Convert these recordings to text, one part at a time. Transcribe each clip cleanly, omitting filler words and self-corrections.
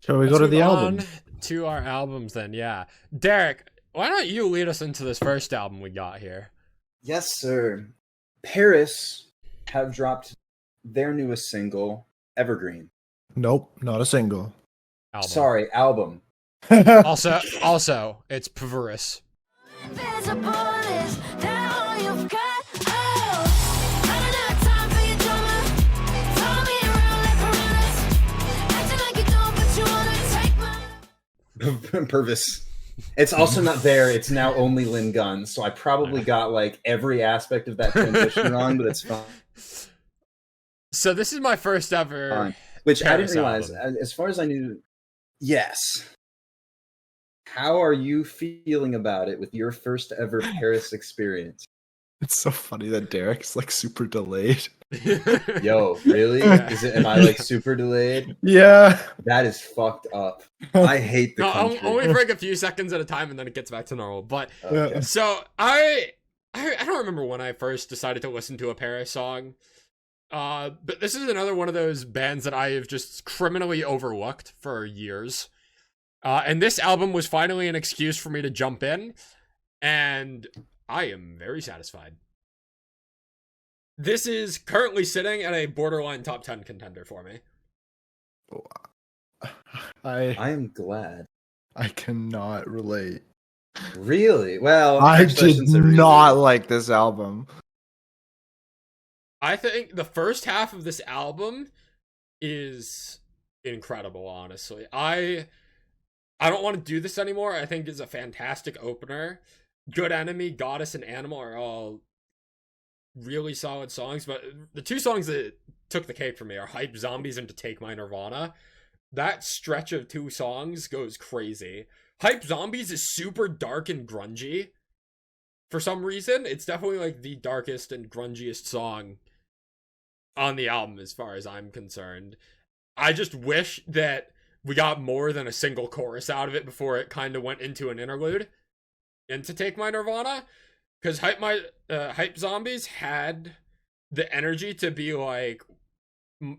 Shall we Let's go to move the on album? to our albums then, yeah. Derek, why don't you lead us into this first album we got here? Yes, sir. PVRIS have dropped their newest single, Evergreen. Nope, not a single. Album. Sorry, album. Also, it's PVRIS. Invisible is that all you've got? Oh, I don't have time for your drama. Follow me around like piranhas. Acting like you don't, but you wanna take my... Purvis. It's also not there. It's now only Lynn Gunn. So I probably got like every aspect of that transition wrong, but it's fine. So this is my first ever Which I didn't PVRIS realize. album. As far as I knew, yes. How are you feeling about it with your first ever Paris experience? It's so funny that Derek's like super delayed. Yo, really? Yeah. Am I like super delayed? Yeah. That is fucked up. I hate the No, country. only for like a few seconds at a time, and then it gets back to normal. But Okay. so I don't remember when I first decided to listen to a PVRIS song. But this is another one of those bands that I have just criminally overlooked for years. And this album was finally an excuse for me to jump in, and I am very satisfied. This is currently sitting at a borderline top 10 contender for me. I am glad. I cannot relate. Really? Well, I actually, did shouldn't say really. not like this album. I think the first half of this album is incredible, honestly. I don't want to do this anymore. I think it's a fantastic opener. Good Enemy, Goddess, and Animal are all really solid songs, but the two songs that took the cake for me are Hype Zombies and To Take My Nirvana. That stretch of two songs goes crazy. Hype Zombies is super dark and grungy. For some reason, it's definitely like the darkest and grungiest song on the album as far as I'm concerned. I just wish that we got more than a single chorus out of it before it kind of went into an interlude and To Take My Nirvana, because Hype Zombies had the energy to be like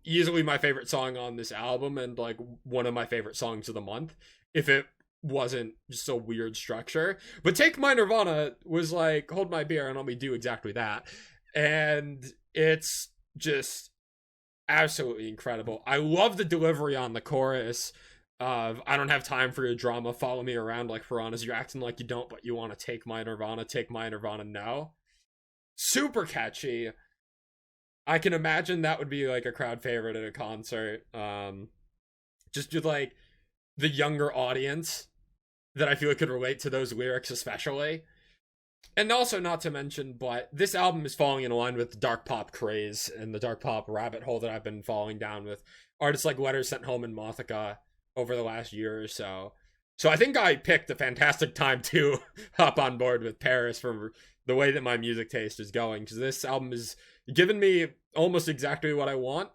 easily my favorite song on this album and like one of my favorite songs of the month if it wasn't just a weird structure. But Take My Nirvana was like, hold my beer and let me do exactly that, and it's just absolutely incredible. I love the delivery on the chorus of I don't have time for your drama, follow me around like piranhas, you're acting like you don't but you want to take my Nirvana now. Super catchy. I can imagine that would be like a crowd favorite at a concert. Just with like the younger audience that I feel like could relate to those lyrics especially. And also, not to mention, but this album is falling in line with the dark pop craze and the dark pop rabbit hole that I've been falling down with artists like Letters Sent Home and Mothica over the last year or so. So I think I picked a fantastic time to hop on board with PVRIS for the way that my music taste is going, because this album has given me almost exactly what I want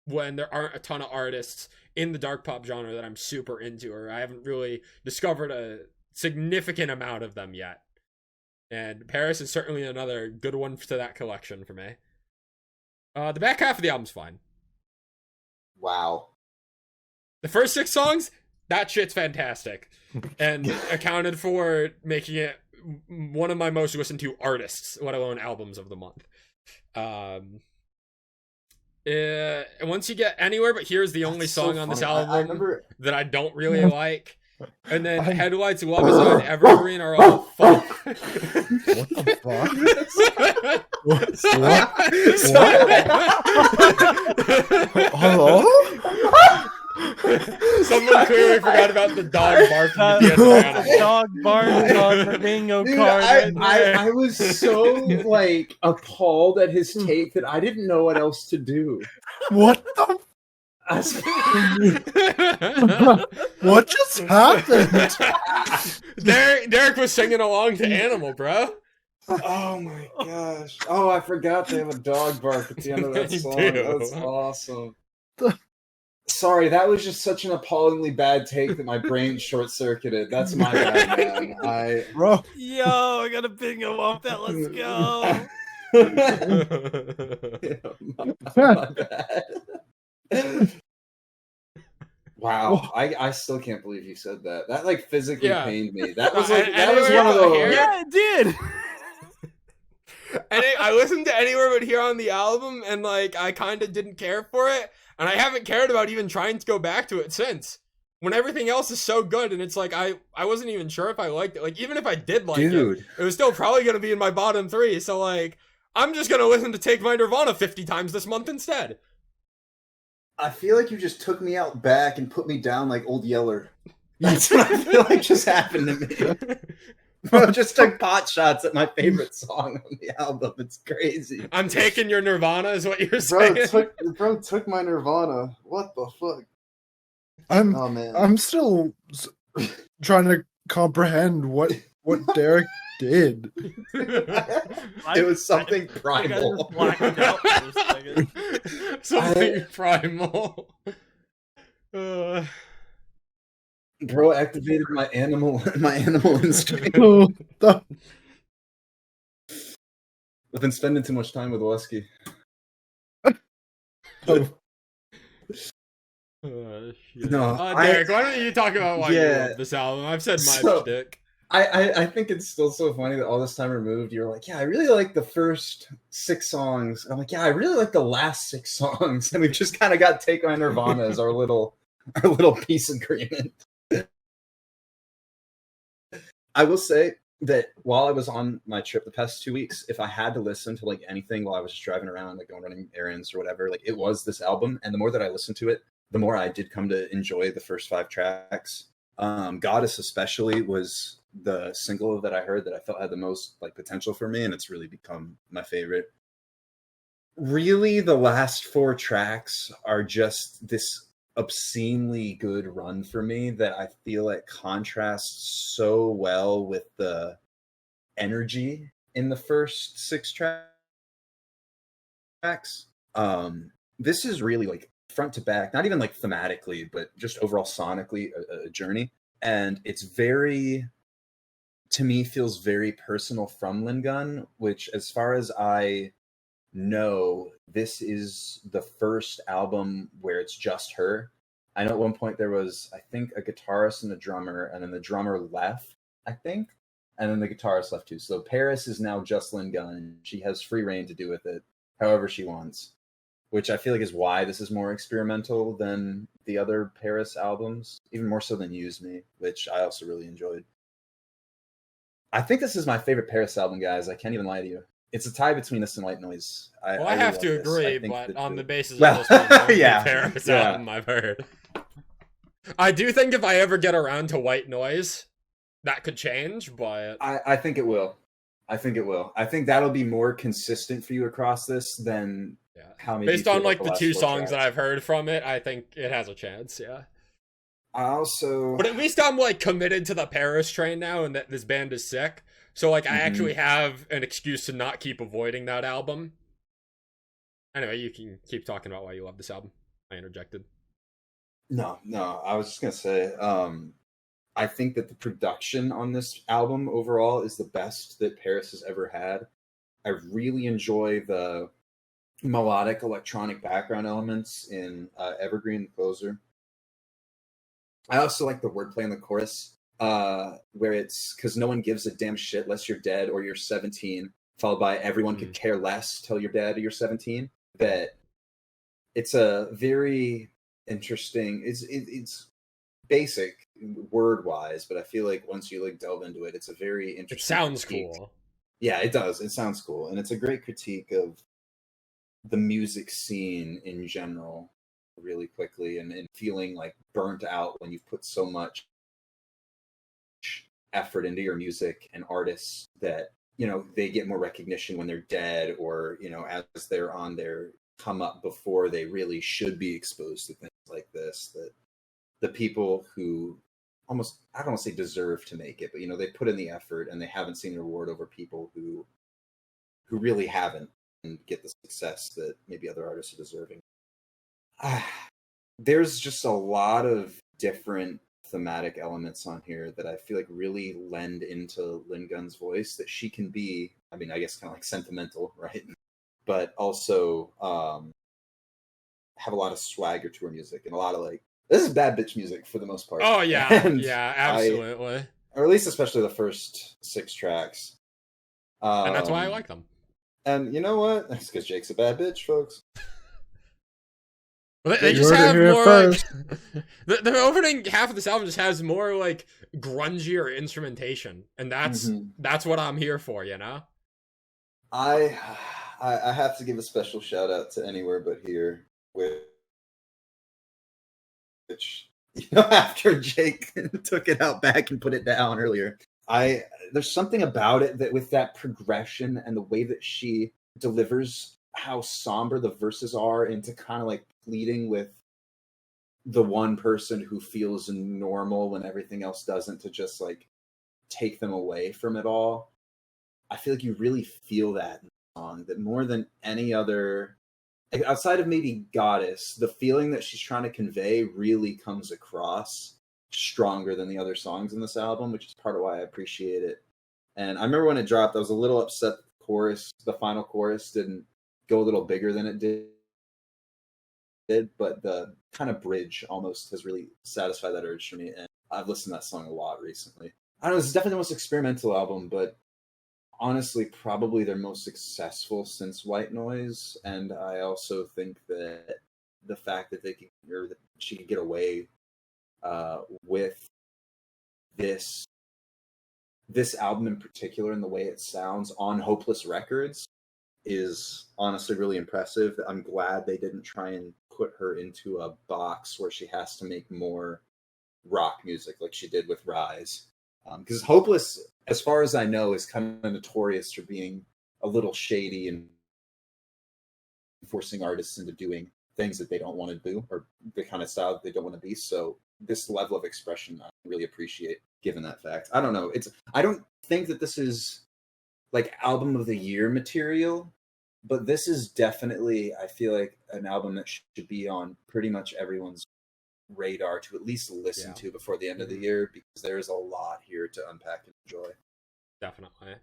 when there aren't a ton of artists in the dark pop genre that I'm super into, or I haven't really discovered a significant amount of them yet. And PVRIS is certainly another good one to that collection for me. The back half of the album's fine. Wow. The first 6 songs, that shit's fantastic. And accounted for making it one of my most listened to artists, let alone albums of the month. And once you get Anywhere But Here's the only song on this album that I don't really like. And then Headlights, Love Is On, Evergreen are all fun. What the fuck? Hello? Someone clearly forgot about the dog barking at the end of the animal. Dog barking on the bingo Dude, card. I was so like appalled at his take that I didn't know what else to do. What the? What just happened? Derek was singing along to Animal, bro. Oh my gosh. Oh, I forgot they have a dog bark at the end of that They song. do. That's awesome. Sorry, that was just such an appallingly bad take that my brain short-circuited. That's my bad, man. Bro. Yo, I got a bingo off that. Let's go. Yeah, my bad. Wow, I still can't believe you said that. That like physically Yeah. pained me. That No, was like and that was anywhere one of but the here- Yeah, it did. And I listened to Anywhere But Here on the album, and like I kind of didn't care for it, and I haven't cared about even trying to go back to it since. When everything else is so good, and it's like I wasn't even sure if I liked it. Like even if I did like dude. it was still probably gonna be in my bottom 3. So like I'm just gonna listen to Take My Nirvana 50 times this month instead. I feel like you just took me out back and put me down like Old Yeller. That's what I feel like just happened to me. Bro just took pot shots at my favorite song on the album. It's crazy. I'm taking your Nirvana, is what you're Bro saying. took my Nirvana. What the fuck? I'm Oh man. I'm still trying to comprehend what Derek did. It was something primal. Blacked out for a second. Something primal. Bro activated my animal instinct. Oh, the- I've been spending too much time with Wesky. oh, Shit. No, Derek, why don't you talk about why you Yeah. love this album? I've said my So- shtick. I think it's still so funny that all this time removed, you're like, yeah, I really like the first 6 songs. I'm like, yeah, I really like the last 6 songs, and we've just kind of got Take My Nirvana as our little peace agreement. I will say that while I was on my trip the past 2 weeks, if I had to listen to like anything while I was just driving around, like going running errands or whatever, like it was this album. And the more that I listened to it, the more I did come to enjoy the first 5 tracks. Goddess especially was the single that I heard that I felt had the most like potential for me, and it's really become my favorite. Really, the last 4 tracks are just this obscenely good run for me that I feel like contrasts so well with the energy in the first 6 tracks. This is really like front to back, not even like thematically, but just overall sonically a journey. And it's very, to me, feels very personal from Lingun, which as far as I know, this is the first album where it's just her. I know at one point there was, I think, a guitarist and a drummer, and then the drummer left, I think, and then the guitarist left too. So PVRIS is now just Lingun. She has free reign to do with it however she wants, which I feel like is why this is more experimental than the other PVRIS albums, even more so than Use Me, which I also really enjoyed. I think this is my favorite PVRIS album, guys. I can't even lie to you. It's a tie between this and White Noise. I really have love to this. agree, I think but that on the basis Well, of this one, the only yeah, PVRIS yeah. album I've heard. I do think if I ever get around to White Noise, that could change, but I think it will. I think it will. I think that'll be more consistent for you across this than yeah. how many. Based on like the 2 songs that I've heard from it, I think it has a chance, yeah. I also, But at least I'm like committed to the PVRIS train now, and that this band is sick. So like I actually have an excuse to not keep avoiding that album. Anyway, you can keep talking about why you love this album. I interjected. No, I was just gonna say, I think that the production on this album overall is the best that PVRIS has ever had. I really enjoy the melodic electronic background elements in Evergreen, the closer. I also like the wordplay in the chorus, where it's because no one gives a damn shit less you're dead or you're 17, followed by everyone could care less till you're dead or you're 17. That it's a very interesting. It's basic word wise, but I feel like once you like delve into it, it's a very interesting. It sounds critique. cool. Yeah, it does. It sounds cool, and it's a great critique of the music scene in general, really quickly, and feeling like burnt out when you've put so much effort into your music and artists that, you know, they get more recognition when they're dead, or, you know, as they're on their come up before they really should be exposed to things like this, that the people who almost, I don't want to say deserve to make it, but, you know, they put in the effort and they haven't seen the reward over people who really haven't and get the success that maybe other artists are deserving. There's just a lot of different thematic elements on here that I feel like really lend into Lingun's voice, that she can be, I mean, I guess kind of like sentimental, right? But also have a lot of swagger to her music and a lot of like This is bad bitch music for the most part. Oh yeah, And yeah, absolutely. or at least especially the first 6 tracks. And that's why I like them. And you know what? That's because Jake's a bad bitch, folks. Well, they You just heard it have here more first. like the opening half of this album just has more like grungier instrumentation, and that's what I'm here for, you know. I have to give a special shout out to Anywhere But Here, which after Jake took it out back and put it down earlier, there's something about it that with that progression and the way that she delivers how somber the verses are into kind of like pleading with the one person who feels normal when everything else doesn't, to just like take them away from it all. I feel like you really feel that in the song, that more than any other, outside of maybe Goddess, the feeling that she's trying to convey really comes across stronger than the other songs in this album, which is part of why I appreciate it. And I remember when it dropped, I was a little upset the final chorus didn't go a little bigger than it did, but the kind of bridge almost has really satisfied that urge for me, and I've listened to that song a lot recently. I don't know, it's definitely the most experimental album, but honestly probably their most successful since White Noise. And I also think that the fact that that she could get away with this album in particular and the way it sounds on Hopeless Records is honestly really impressive. I'm glad they didn't try and put her into a box where she has to make more rock music like she did with Rise. Because Hopeless, as far as I know, is kind of notorious for being a little shady and forcing artists into doing things that they don't want to do, or the kind of style that they don't want to be. So this level of expression I really appreciate, given that fact. I don't know. I don't think that this is like album of the year material, but this is definitely, I feel like, an album that should be on pretty much everyone's radar to at least listen to before the end of the year, because there's a lot here to unpack and enjoy. Definitely.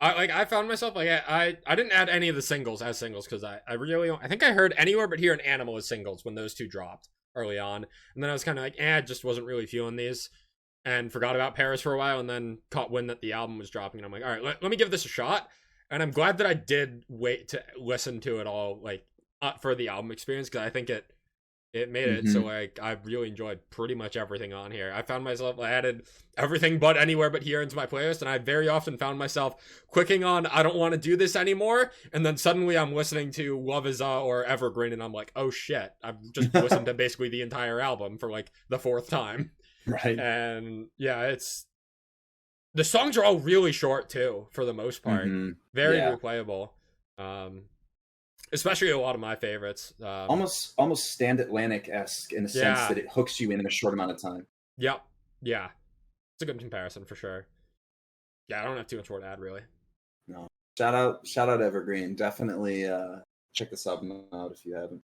I found myself like I didn't add any of the singles as singles because I really don't, I think I heard Anywhere But Here and Animal as singles when those two dropped early on, and then I was kind of like, I just wasn't really feeling these, and forgot about PVRIS for a while, and then caught wind that the album was dropping, and I'm like, all right, let me give this a shot. And I'm glad that I did wait to listen to it all, like for the album experience, because I think it made it so like I really enjoyed pretty much everything on here. I found myself, I added everything but Anywhere But Here into my playlist, and I very often found myself clicking on I don't want to do this anymore, and then suddenly I'm listening to Love Is or Evergreen, and I'm like, oh shit, I've just listened to basically the entire album for like the 4th time. Right. And yeah, the songs are all really short too, for the most part. Very replayable. Especially a lot of my favorites. Almost Stand Atlantic-esque in a sense that it hooks you in a short amount of time. Yep. Yeah. It's a good comparison for sure. Yeah, I don't have too much more to add really. No. Shout out Evergreen. Definitely check this album out if you haven't.